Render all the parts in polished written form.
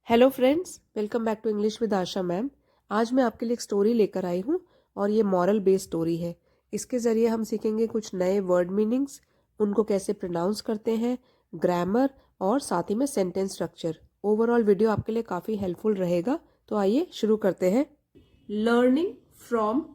Hello friends, welcome back to English with Asha ma'am. आज मैं आपके लिए एक स्टोरी लेकर आई हूँ और ये मॉरल बेस्ड स्टोरी है। इसके ज़रिए हम सीखेंगे कुछ नए वर्ड मीनिंग्स, उनको कैसे प्रोनाउंस करते हैं, ग्रामर और साथ ही में सेंटेंस स्ट्रक्चर। ओवरऑल वीडियो आपके लिए काफ़ी हेल्पफुल रहेगा। तो आइए शुरू करते हैं। Learning from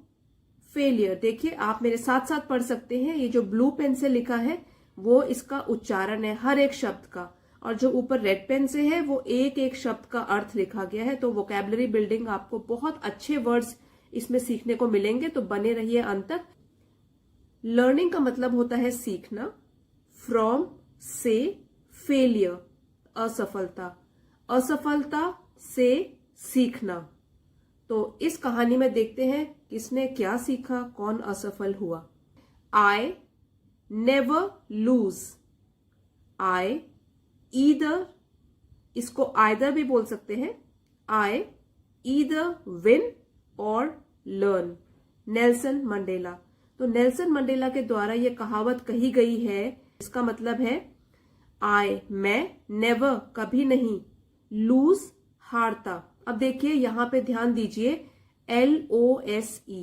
failure. देखिए, आप मेरे साथ साथ पढ़ सकते हैं। ये जो ब्लू पेन से लिखा है वो इसका उच्चारण है हर एक शब्द का, और जो ऊपर रेड पेन से है वो एक एक शब्द का अर्थ लिखा गया है। तो वोकैबुलरी बिल्डिंग, आपको बहुत अच्छे वर्ड्स इसमें सीखने को मिलेंगे, तो बने रहिए अंत तक। लर्निंग का मतलब होता है सीखना। फ्रॉम से फेलियर, असफलता, असफलता से सीखना। तो इस कहानी में देखते हैं किसने क्या सीखा, कौन असफल हुआ। I never lose. I either, इसको आइदर भी बोल सकते हैं। आई ईदर विन और लर्न। Nelson Mandela. तो नेल्सन मंडेला के द्वारा यह कहावत कही गई है। इसका मतलब है आई, मैं, नेवर, कभी नहीं, लूज, हारता। अब देखिए यहां पे ध्यान दीजिए, LOSE,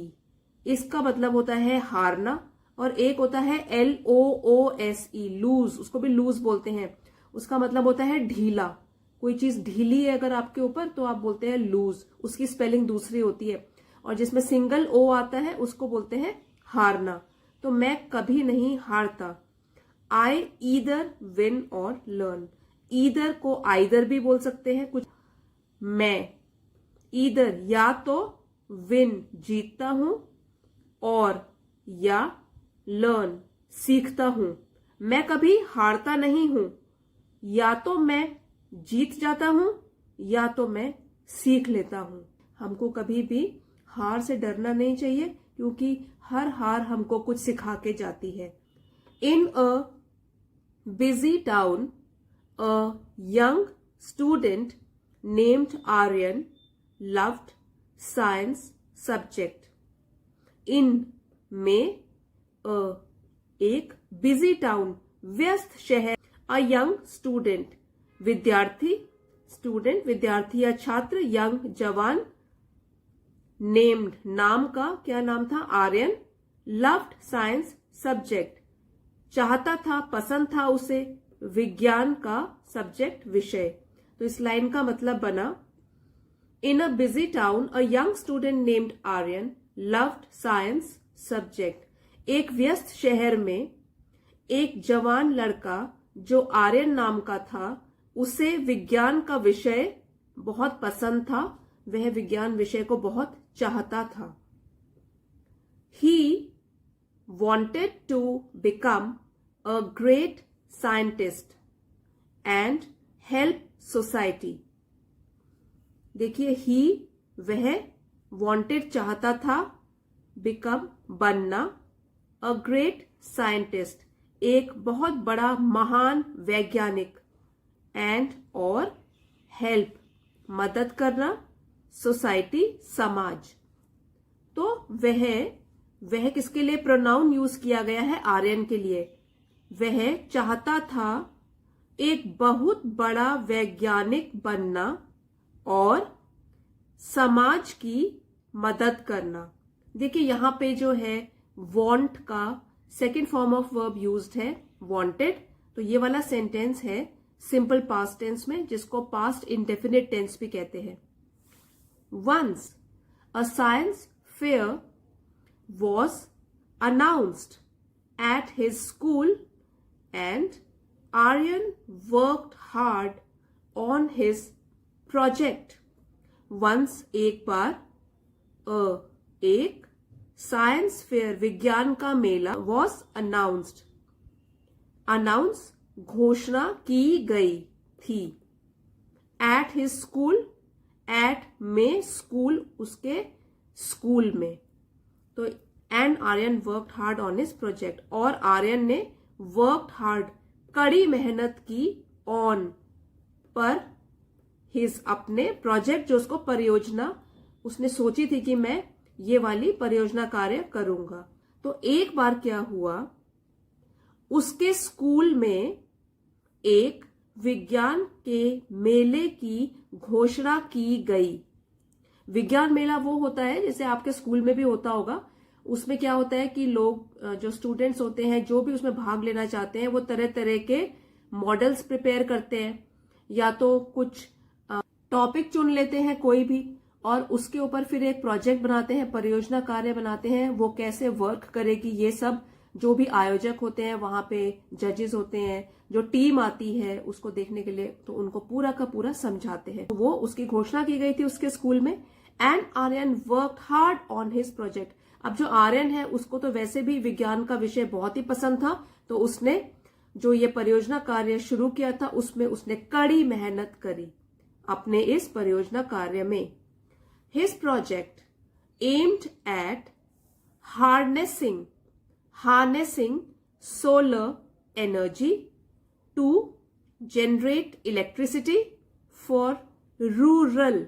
इसका मतलब होता है हारना, और एक होता है LOOSE, लूज, उसको भी लूज बोलते हैं। उसका मतलब होता है ढीला। कोई चीज ढीली है अगर आपके ऊपर तो आप बोलते हैं लूज, उसकी स्पेलिंग दूसरी होती है। और जिसमें सिंगल ओ आता है उसको बोलते हैं हारना। तो मैं कभी नहीं हारता। आई ईदर विन और लर्न। ईदर को आइदर भी बोल सकते हैं कुछ। मैं ईदर या तो विन जीतता हूं, और या लर्न सीखता हूं। मैं कभी हारता नहीं हूं, या तो मैं जीत जाता हूं या तो मैं सीख लेता हूं। हमको कभी भी हार से डरना नहीं चाहिए, क्योंकि हर हार हमको कुछ सिखा के जाती है। In a busy town, a young student named Aryan loved science subject. In में एक बिजी टाउन, व्यस्त शहर, अ यंग स्टूडेंट, विद्यार्थी, स्टूडेंट विद्यार्थी या छात्र, यंग जवान, नेम्ड नाम का, क्या नाम था, आर्यन, लव्ड साइंस सब्जेक्ट, चाहता था, पसंद था उसे, विज्ञान का सब्जेक्ट, विषय। तो इस लाइन का मतलब बना, in a busy town a young student named Aryan loved science subject. एक व्यस्त शहर में एक जवान लड़का जो आर्यन नाम का था, उसे विज्ञान का विषय बहुत पसंद था, वह विज्ञान विषय को बहुत चाहता था। He wanted to become a great scientist and help society. देखिए, he, वह, wanted चाहता था, become बनना, a great scientist एक बहुत बड़ा महान वैज्ञानिक, एंड और हेल्प मदद करना, सोसाइटी समाज। तो वह किसके लिए प्रोनाउन यूज किया गया है, आर्यन के लिए। वह चाहता था एक बहुत बड़ा वैज्ञानिक बनना और समाज की मदद करना। देखिए यहां पे जो है वांट का second form of verb used है, वांटेड। तो ये वाला सेंटेंस है सिंपल पास्ट टेंस में, जिसको पास्ट इंडेफिनिट टेंस भी कहते हैं। Once a science fair was announced at his school and Aryan worked hard on his project. Once, एक बार, एक साइंस फेयर विज्ञान का मेला, was announced, अनाउंस घोषणा की गई थी, at his school, at में स्कूल, उसके स्कूल में। तो and Aryan worked hard on his project, और आर्यन ने वर्कड हार्ड, कड़ी मेहनत की, ऑन पर, हिज अपने, प्रोजेक्ट जो उसको परियोजना, उसने सोची थी कि मैं ये वाली परियोजना कार्य करूंगा। तो एक बार क्या हुआ, उसके स्कूल में एक विज्ञान के मेले की घोषणा की गई। विज्ञान मेला वो होता है जैसे आपके स्कूल में भी होता होगा। उसमें क्या होता है कि लोग जो स्टूडेंट्स होते हैं जो भी उसमें भाग लेना चाहते हैं वो तरह तरह के मॉडल्स प्रिपेयर करते हैं, या तो कुछ टॉपिक चुन लेते हैं कोई भी, और उसके ऊपर फिर एक प्रोजेक्ट बनाते हैं, परियोजना कार्य बनाते हैं, वो कैसे वर्क करेगी ये सब। जो भी आयोजक होते हैं वहां पे जजेस होते हैं, जो टीम आती है उसको देखने के लिए, तो उनको पूरा का पूरा समझाते हैं। तो वो उसकी घोषणा की गई थी उसके स्कूल में। And Aryan work hard on his project. अब जो आर्यन है उसको तो वैसे भी विज्ञान का विषय बहुत ही पसंद था, तो उसने जो ये परियोजना कार्य शुरू किया था उसमें उसने कड़ी मेहनत करी अपने इस परियोजना कार्य में। His project aimed at harnessing solar energy to generate electricity for rural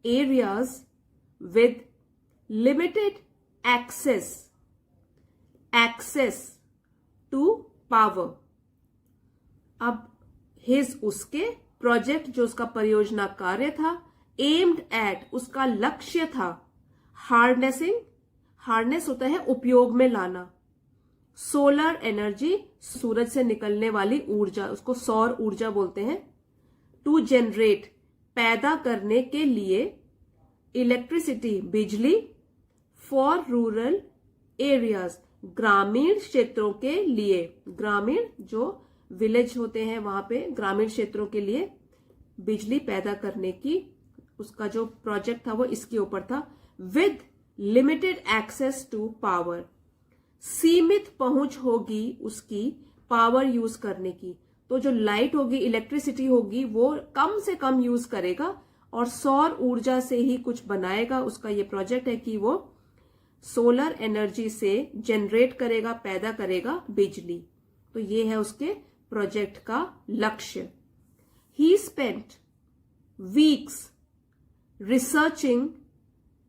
areas with limited access to power. अब उसके प्रोजेक्ट जो उसका परियोजना कार्य था, एम्ड एट उसका लक्ष्य था, हार्नेस होता है उपयोग में लाना, सोलर एनर्जी सूरज से निकलने वाली ऊर्जा, उसको सौर ऊर्जा बोलते हैं, टू जनरेट पैदा करने के लिए, इलेक्ट्रिसिटी बिजली, फॉर रूरल एरियाज ग्रामीण क्षेत्रों के लिए, ग्रामीण जो विलेज होते हैं वहां पे ग्रामीण क्षेत्रों के लिए बिजली पैदा करने की उसका जो प्रोजेक्ट था वो इसके ऊपर था। With limited access to power, सीमित पहुंच होगी उसकी पावर यूज करने की, तो जो लाइट होगी, इलेक्ट्रिसिटी होगी, वो कम से कम यूज करेगा और सौर ऊर्जा से ही कुछ बनाएगा। उसका ये प्रोजेक्ट है कि वो सोलर एनर्जी से जनरेट करेगा, पैदा करेगा बिजली। तो ये है उसके प्रोजेक्ट का लक्ष्य। ही spent weeks researching,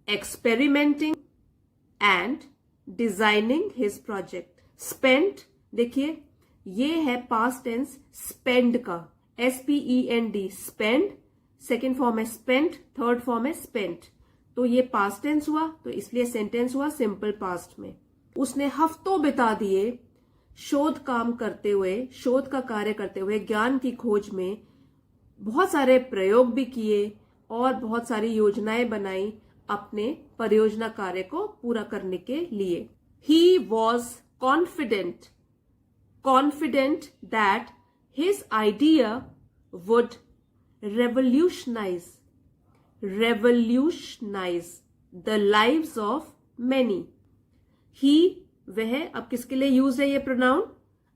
experimenting and designing his project. Spent, देखिए ये है past tense spend का, SPEND, spend, सेकेंड फॉर्म है spent, थर्ड फॉर्म है spent, तो ये past tense हुआ, तो इसलिए सेंटेंस हुआ सिंपल पास्ट में। उसने हफ्तों बिता दिए शोध काम करते हुए, शोध का कार्य करते हुए, ज्ञान की खोज में, बहुत सारे प्रयोग भी किए और बहुत सारी योजनाएं बनाई अपने परियोजना कार्य को पूरा करने के लिए। He was confident that his idea would revolutionize the lives of many. ही वह, अब किसके लिए यूज है ये प्रोनाउन?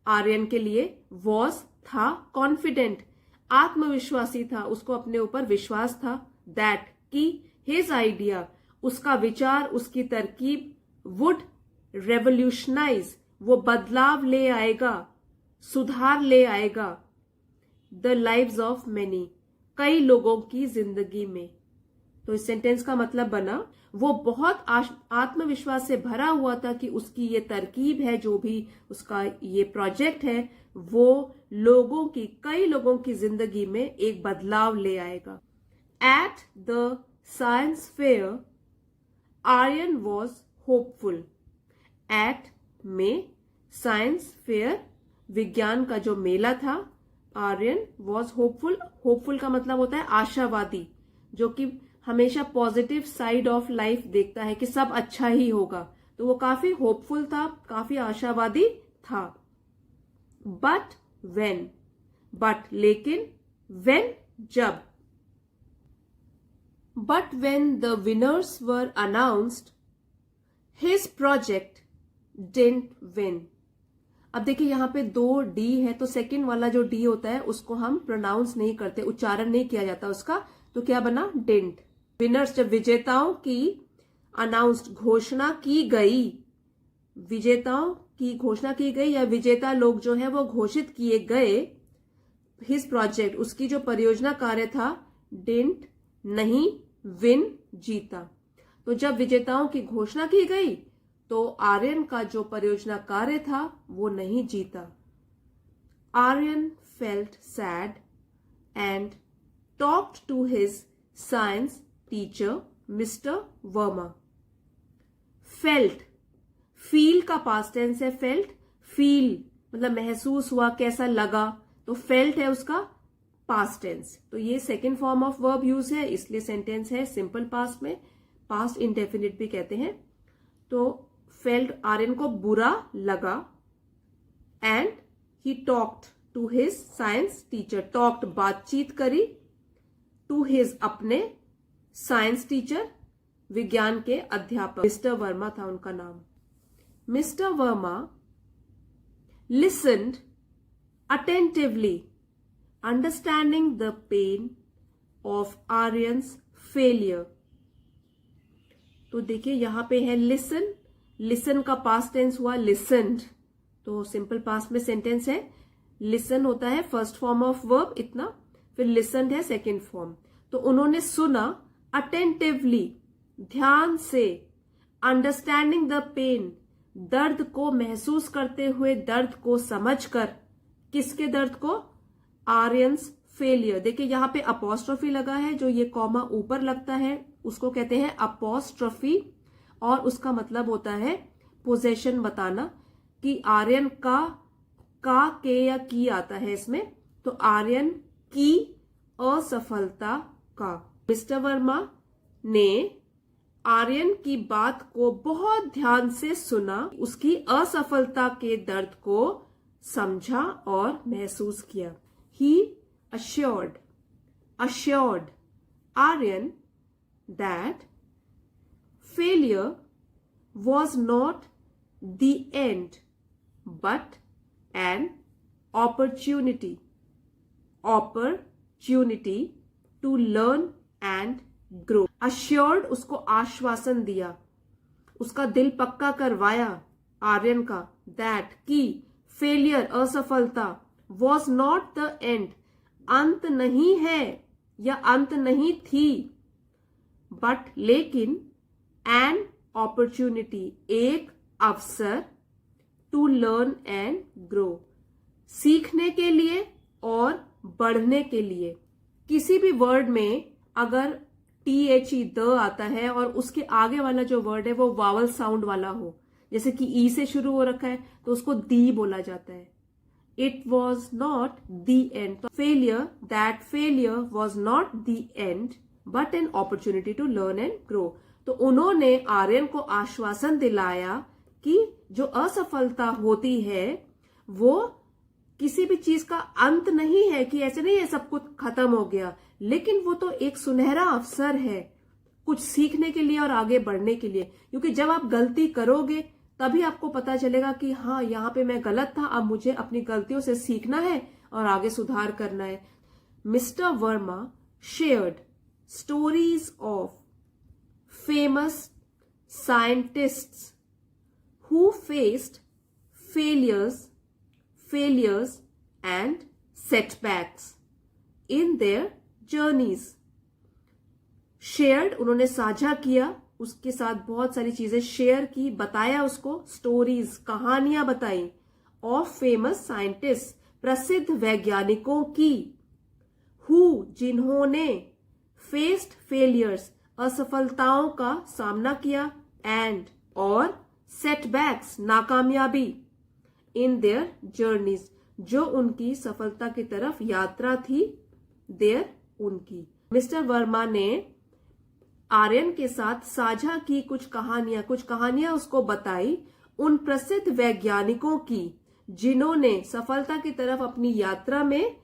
आर्यन के लिए। वॉज था, कॉन्फिडेंट आत्मविश्वासी था, उसको अपने ऊपर विश्वास था, दैट की हिज आइडिया उसका विचार, उसकी तरकीब, वुड रेवोल्यूशनाइज वो बदलाव ले आएगा, सुधार ले आएगा, द लाइव्स ऑफ मेनी कई लोगों की जिंदगी में। तो इस सेंटेंस का मतलब बना वो बहुत आत्मविश्वास से भरा हुआ था कि उसकी ये तरकीब है, जो भी उसका ये प्रोजेक्ट है, वो लोगों की, कई लोगों की जिंदगी में एक बदलाव ले आएगा। At the science fair Aryan was hopeful. At में साइंस फेयर, विज्ञान का जो मेला था, आर्यन वॉज होपफुल। होपफुल का मतलब होता है आशावादी, जो कि हमेशा पॉजिटिव साइड ऑफ लाइफ देखता है कि सब अच्छा ही होगा, तो वो काफी होपफुल था, काफी आशावादी था। बट वेन, बट लेकिन, वेन जब, but when the winners were announced his project didn't win. अब देखिए यहाँ पे 2 डी है, तो सेकंड वाला जो डी होता है उसको हम प्रोनाउंस नहीं करते, उच्चारण नहीं किया जाता उसका, तो क्या बना? डिडंट। विनर्स, जब विजेताओं की अनाउंस्ड घोषणा की गई, विजेताओं की घोषणा की गई या विजेता लोग जो है वो घोषित किए गए, हिज प्रोजेक्ट उसकी जो परियोजना कार्य था, डिडंट नहीं, विन जीता। तो जब विजेताओं की घोषणा की गई तो आर्यन का जो परियोजना कार्य था वो नहीं जीता। Aryan felt sad and talked to his science teacher, Mr. Verma. Felt, feel का past tense है felt, feel मतलब महसूस हुआ, कैसा लगा, तो felt है उसका past tense. तो ये second form of verb use है, इसलिए sentence है simple past में, past indefinite भी कहते हैं. तो felt आर्यन को बुरा लगा and he talked to his science teacher. talked बातचीत करी, to his अपने science teacher विज्ञान के अध्यापक मिस्टर वर्मा था उनका नाम. Mister Verma listened attentively, understanding the pain of Aryan's failure. तो देखिए यहां पे है listen, listen का past tense हुआ listened, तो सिंपल पास्ट में सेंटेंस है. लिसन होता है फर्स्ट फॉर्म ऑफ वर्ब इतना, फिर लिसनड है सेकेंड फॉर्म. तो उन्होंने सुना अटेंटिवली ध्यान से, अंडरस्टैंडिंग द पेन दर्द को महसूस करते हुए, दर्द को समझकर. किसके दर्द को? Aryans failure. देखिए यहां पे अपोस्ट्रोफी लगा है, जो ये कॉमा ऊपर लगता है उसको कहते हैं अपोस्ट्रोफी, और उसका मतलब होता है पोजेशन बताना कि आर्यन का के या की आता है इसमें. तो आर्यन की असफलता का. मिस्टर वर्मा ने आर्यन की बात को बहुत ध्यान से सुना, उसकी असफलता के दर्द को समझा और महसूस किया. ही assured Aryan that failure was not the end but an opportunity to learn and grow. assured उसको आश्वासन दिया, उसका दिल पक्का करवाया आर्यन का, that की failure असफलता, was not the end अंत नहीं है या अंत नहीं थी, but लेकिन an opportunity एक अवसर, टू लर्न एंड ग्रो सीखने के लिए और बढ़ने के लिए. किसी भी वर्ड में अगर THE द आता है और उसके आगे वाला जो वर्ड है वो वावल साउंड वाला हो, जैसे कि ई से शुरू हो रखा है तो उसको दी बोला जाता है. It was not the end. That failure was not the end but an opportunity to learn and grow. तो उन्होंने आर्यन को आश्वासन दिलाया कि जो असफलता होती है वो किसी भी चीज का अंत नहीं है, कि ऐसे नहीं है सब कुछ खत्म हो गया, लेकिन वो तो एक सुनहरा अवसर है कुछ सीखने के लिए और आगे बढ़ने के लिए. क्योंकि जब आप गलती करोगे तभी आपको पता चलेगा कि हाँ यहाँ पे मैं गलत था, अब मुझे अपनी गलतियों से सीखना है और आगे सुधार करना है. Mister Verma shared stories of famous scientists who faced failures and setbacks in their journeys. shared उन्होंने साझा किया, उसके साथ बहुत सारी चीजें शेयर की, बताया उसको, स्टोरीज कहानियां बताई, ऑफ फेमस साइंटिस्ट प्रसिद्ध वैज्ञानिकों की, हु जिन्होंने फेस्ड फेलियर्स असफलताओं का सामना किया, एंड और सेटबैक्स नाकामयाबी, इन देयर जर्नीज जो उनकी सफलता की तरफ यात्रा थी, देयर उनकी. मिस्टर वर्मा ने आर्यन के साथ साझा की कुछ कहानियां उसको बताई उन प्रसिद्ध वैज्ञानिकों की जिन्होंने सफलता की तरफ अपनी यात्रा में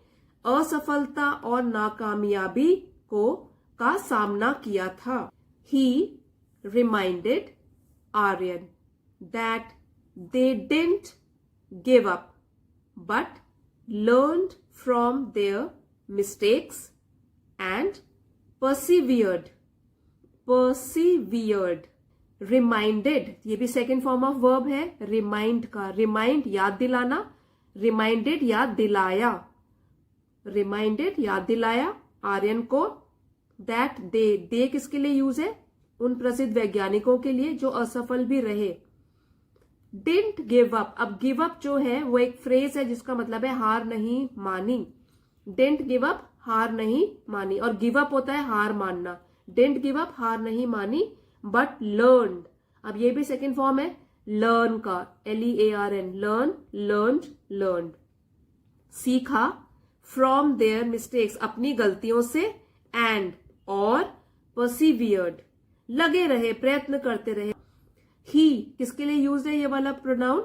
असफलता और नाकामयाबी का सामना किया था. He reminded Aryan that they didn't give up but learned from their mistakes and persevered. Reminded ये भी सेकेंड फॉर्म ऑफ वर्ब है रिमाइंड का. रिमाइंड याद दिलाना, रिमाइंडेड याद दिलाया, रिमाइंडेड याद दिलाया आर्यन को. दैट दे किसके लिए यूज है? उन प्रसिद्ध वैज्ञानिकों के लिए जो असफल भी रहे. Didn't give up. अब गिव अप जो है वो एक फ्रेज है जिसका मतलब है हार नहीं मानी। डिडंट गिव अप, हार नहीं मानी, और गिव अप होता है हार मानना। डिडंट गिव अप, हार नहीं मानी, बट लर्न। अब ये भी सेकेंड फॉर्म है लर्न का, LEARN, लर्न, लर्न, लर्न। सीखा, फ्रॉम देयर मिस्टेक्स, अपनी गलतियों से, एंड और परसिवियर्ड, लगे रहे, प्रयत्न करते रहे। ही किसके लिए यूज है ये वाला प्रोनाउन?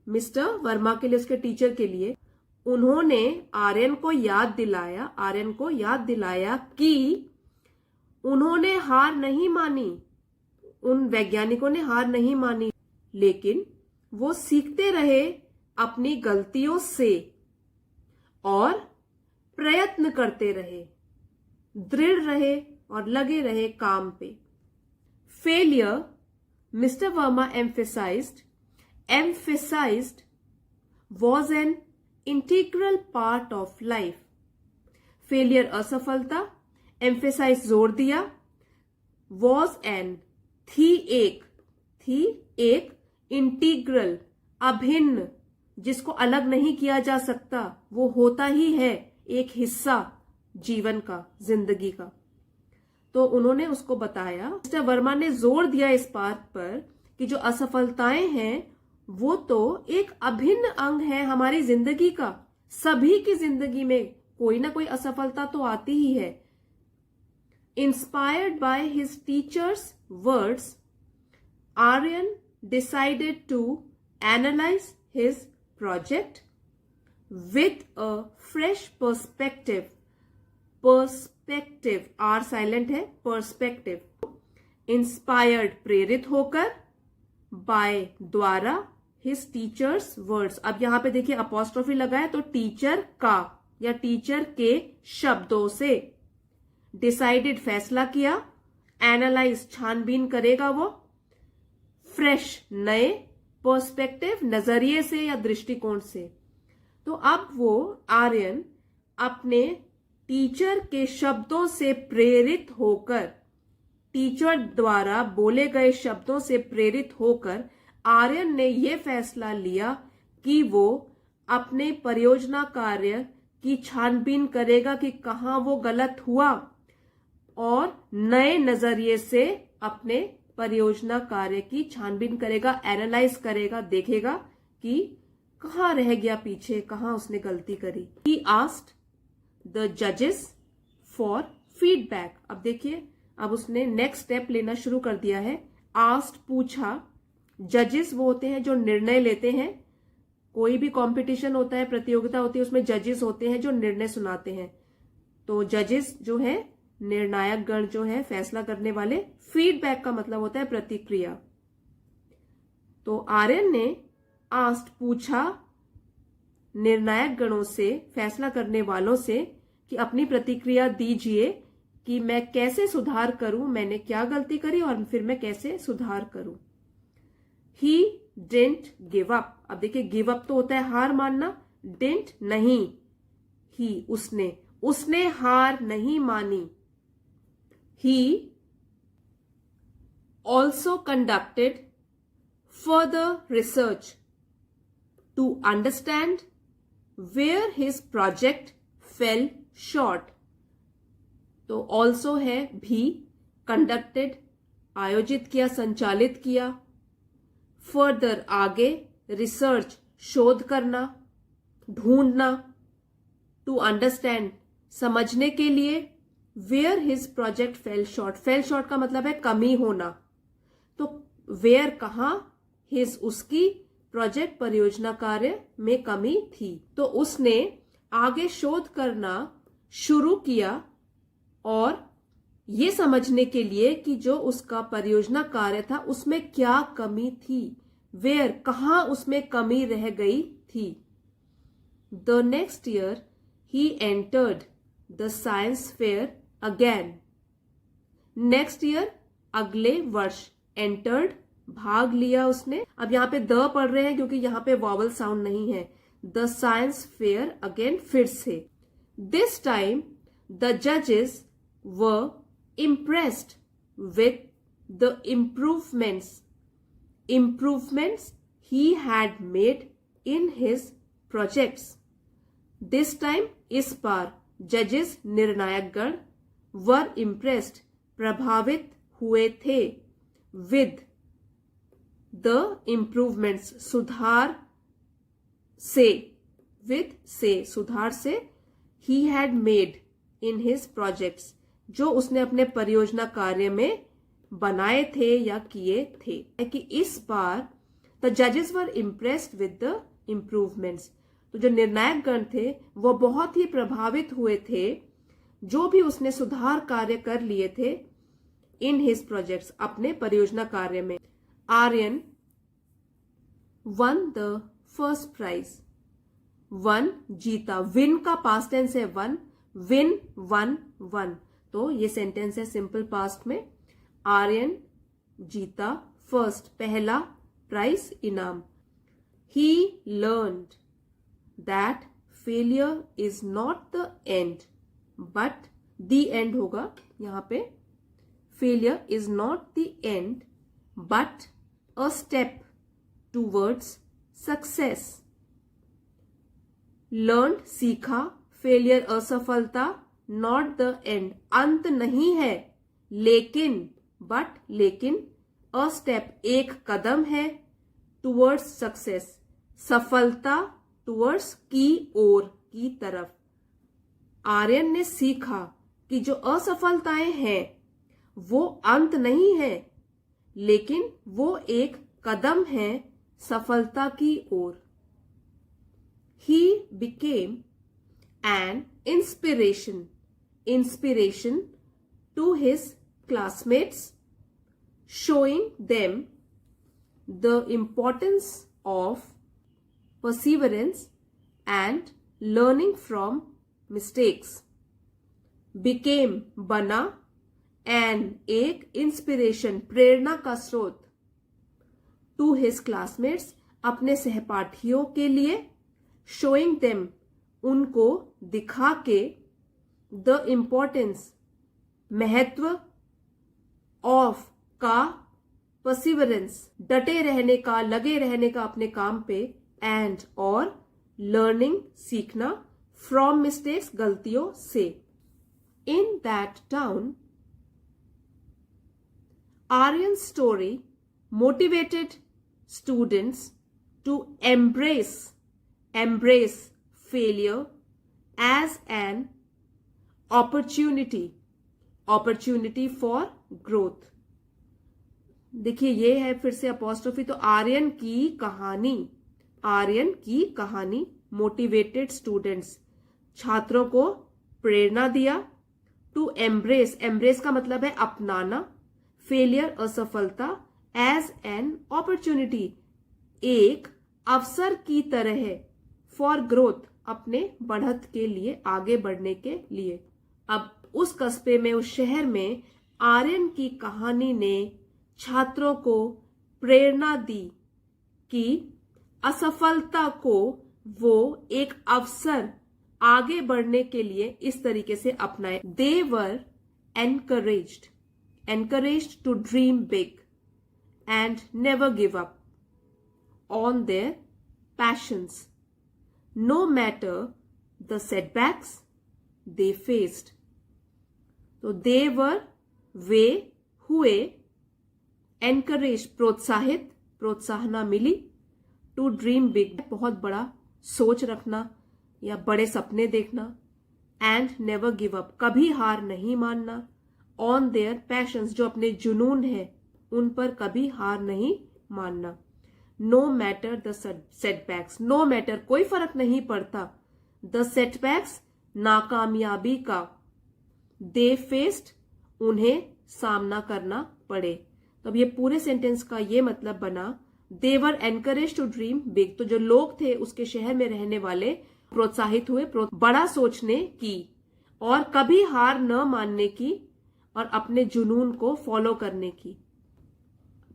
मिस्टर वर्मा के लिए, उसके टीचर के लिए। उन्होंने आर्यन को याद दिलाया कि उन्होंने हार नहीं मानी, उन वैज्ञानिकों ने हार नहीं मानी, लेकिन वो सीखते रहे अपनी गलतियों से और प्रयत्न करते रहे, दृढ़ रहे और लगे रहे काम पे। Failure, mister Verma emphasized was an integral part of life. Failure असफलता, emphasize जोर दिया, was an थी एक इंटीग्रल अभिन्न, जिसको अलग नहीं किया जा सकता, वो होता ही है एक हिस्सा जीवन का, जिंदगी का। तो उन्होंने उसको बताया, मिस्टर वर्मा ने जोर दिया इस बात पर कि जो असफलताएं हैं वो तो एक अभिन्न अंग है हमारी जिंदगी का। सभी की जिंदगी में कोई ना कोई असफलता तो आती ही है। Inspired by his teacher's words, Aryan decided to analyse his project with a fresh perspective, R silent है, perspective, inspired प्रेरित होकर, by द्वारा, his teachers words। अब यहां पे देखिए अपॉस्ट्रोफी लगा है, तो टीचर का या टीचर के शब्दों से, डिसाइडेड फैसला किया, एनालाइज छानबीन करेगा वो, फ्रेश नए, पर्सपेक्टिव नजरिए से या दृष्टिकोण से। तो अब वो आर्यन अपने टीचर के शब्दों से प्रेरित होकर, टीचर द्वारा बोले गए शब्दों से प्रेरित होकर आर्यन ने ये फैसला लिया कि वो अपने परियोजना कार्य की छानबीन करेगा कि कहाँ वो गलत हुआ, और नए नजरिए से अपने परियोजना कार्य की छानबीन करेगा, एनालाइज करेगा, देखेगा कि कहाँ रह गया पीछे, कहाँ उसने गलती करी। He asked the judges for feedback। अब देखिए, अब उसने नेक्स्ट स्टेप लेना शुरू कर दिया है। आस्ट पूछा, जजेस वो होते हैं जो निर्णय लेते हैं। कोई भी कंपटीशन होता है, प्रतियोगिता होती है, उसमें जजेस होते हैं जो निर्णय सुनाते हैं। तो जजेस जो है, निर्णायक गण जो है, फैसला करने वाले। फीडबैक का मतलब होता है प्रतिक्रिया। तो आर्यन ने आस्ट पूछा निर्णायक गणों से, फैसला करने वालों से, कि अपनी प्रतिक्रिया दीजिए कि मैं कैसे सुधार करूं, मैंने क्या गलती करी और फिर मैं कैसे सुधार करूं। He didn't give up. अब देखिए, गिव अप तो होता है हार मानना, डिडंट नहीं, ही उसने हार नहीं मानी। He also conducted further research to understand where his project fell short। तो also है भी, conducted आयोजित किया, संचालित किया, further आगे, research शोध करना, ढूंढना, to understand समझने के लिए, where his project fell short. Fell short का मतलब है कमी होना। तो वेयर कहाँ, हिज उसकी, प्रोजेक्ट परियोजना कार्य में कमी थी। तो उसने आगे शोध करना शुरू किया और ये समझने के लिए कि जो उसका परियोजना कार्य था उसमें क्या कमी थी, वेयर कहाँ उसमें कमी रह गई थी। The next year he entered the science fair again. Next year अगले वर्ष, एंटर्ड भाग लिया उसने। अब यहां पे द पढ़ रहे हैं क्योंकि यहां पे वॉवल साउंड नहीं है। द साइंस फेयर अगेन, फिर से। दिस टाइम द जजेस were impressed with the improvements he had made in his projects. This time, इस बार जजेस निर्णायक गण were impressed, प्रभावित हुए थे, with the improvements, सुधार से, सुधार से, he had made in his projects, जो उसने अपने परियोजना कार्य में बनाए थे या किए थे. कि इस बार the judges were impressed with the improvements, तो जो निर्णायक गण थे वो बहुत ही प्रभावित हुए थे जो भी उसने सुधार कार्य कर लिए थे इन हिज प्रोजेक्ट्स, अपने परियोजना कार्य में. Aryan won the first prize. Won जीता, विन का पास्ट टेंस है वन, विन वन वन, तो ये सेंटेंस है सिंपल पास्ट में. आर्यन जीता फर्स्ट पहला प्राइज इनाम. He learned that failure is not the end but the end होगा यहाँ पे. Failure is not the end but a step towards success. Learn सीखा, फेलियर असफलता, नॉट द एंड अंत नहीं है, लेकिन बट लेकिन, अ स्टेप एक कदम है, टूवर्ड्स सक्सेस सफलता, टूवर्ड्स की ओर की तरफ. आर्यन ने सीखा कि जो असफलताएं हैं वो अंत नहीं है, लेकिन वो एक कदम है सफलता की ओर. He became an inspiration to his classmates, showing them the importance of perseverance and learning from mistakes. Became बना, an एक inspiration प्रेरणा का स्रोत, to his classmates अपने सहपाठियों के लिए, showing them उनको दिखा के, the importance महत्व, of का, perseverance डटे रहने का, लगे रहने का अपने काम पे, and और learning सीखना, from mistakes गलतियों से. In that town, Aryan's story motivated students to embrace failure as an opportunity for growth. देखिए ये है फिर से अपॉस्ट्रोफी. तो आर्यन की कहानी मोटिवेटेड स्टूडेंट्स छात्रों को प्रेरणा दिया. टू एम्ब्रेस का मतलब है अपनाना, फेलियर असफलता, एज एन अपॉर्चुनिटी एक अवसर की तरह है, फॉर ग्रोथ अपने बढ़त के लिए, आगे बढ़ने के लिए. अब उस कस्बे में, उस शहर में आर्यन की कहानी ने छात्रों को प्रेरणा दी कि असफलता को वो एक अवसर आगे बढ़ने के लिए इस तरीके से अपनाए. दे वर encouraged to dream big and never give up on their passions, no matter the setbacks they faced. तो they were वे हुए, encouraged प्रोत्साहना milli, to dream big बहुत बड़ा सोच रखना या बड़े सपने देखना, and never give up कभी हार नहीं मानना, on their passions जो अपने जुनून है उन पर कभी हार नहीं मानना. no matter the setbacks, no matter कोई फर्क नहीं पड़ता, the setbacks नाकामयाबी का, they faced उन्हें सामना करना पड़े. तो अब ये पूरे सेंटेंस का ये मतलब बना, they were encouraged to dream big. तो जो लोग थे उसके शहर में रहने वाले प्रोत्साहित हुए बड़ा सोचने की और कभी हार न मानने की और अपने जुनून को फॉलो करने की,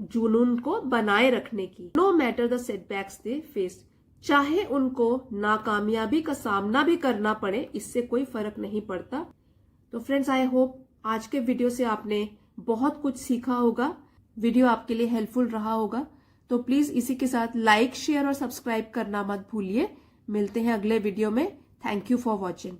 जुनून को बनाए रखने की. No matter the setbacks they face, चाहे उनको नाकामयाबी का सामना भी करना पड़े, इससे कोई फर्क नहीं पड़ता. तो फ्रेंड्स, आई होप आज के वीडियो से आपने बहुत कुछ सीखा होगा, वीडियो आपके लिए हेल्पफुल रहा होगा. तो प्लीज इसी के साथ लाइक, शेयर और सब्सक्राइब करना मत भूलिए। मिलते हैं अगले वीडियो में। Thank you for watching.